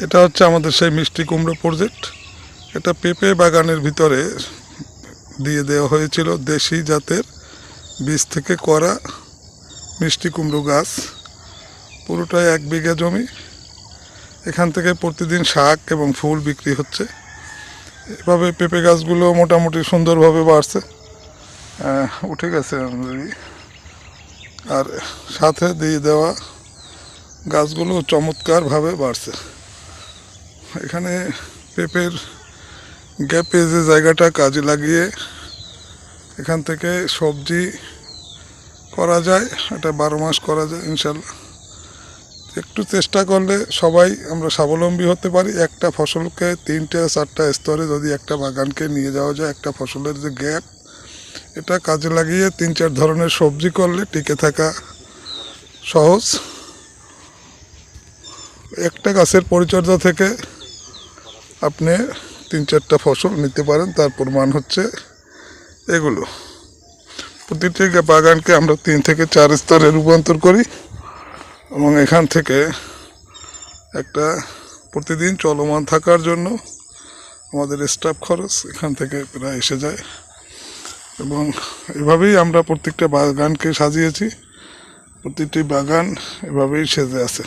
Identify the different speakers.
Speaker 1: এটা হচ্ছে আমাদের সেই মিষ্টি কুমড়ো প্রজেক্ট। এটা পেঁপে বাগানের ভিতরে দিয়ে দেওয়া হয়েছিল দেশি জাতের বীজ থেকে করা মিষ্টি কুমড়ো গাছ। পুরোটাই 1 বিঘা জমি। এখান থেকে প্রতিদিন শাক এবং ফুল বিক্রি হচ্ছে। এভাবে পেঁপে গাছগুলো মোটামুটি সুন্দরভাবে বাড়ছে, উঠে গেছে অলরেডি। আর সাথে দিয়ে দেওয়া গাছগুলো চমৎকারভাবে বাড়ছে। এখানে পেঁপের গ্যাপে যে জায়গাটা কাজে লাগিয়ে এখান থেকে সবজি করা যায়, এটা 12 মাস করা যায় ইনশাল্লাহ। একটু চেষ্টা করলে সবাই আমরা স্বাবলম্বী হতে পারি। একটা ফসলকে 3-4টা স্তরে যদি একটা বাগানকে নিয়ে যাওয়া যায়, একটা ফসলের যে গ্যাপ, এটা কাজে লাগিয়ে 3-4 ধরনের সবজি করলে টিকে থাকা সহজ। একটা গাছের পরিচর্যা থেকে আপনি 3-4টা ফসল নিতে পারেন। তার প্রমাণ হচ্ছে এগুলো। প্রতিটি বাগানকে আমরা 3 থেকে 4 স্তরে রূপান্তর করি এবং এখান থেকে একটা প্রতিদিন চলমান থাকার জন্য আমাদের স্টাফ খরচ এখান থেকে প্রায় এসে যায়। এবং এভাবেই আমরা প্রত্যেকটা বাগানকে সাজিয়েছি। প্রতিটি বাগান এভাবেই সেজে আছে।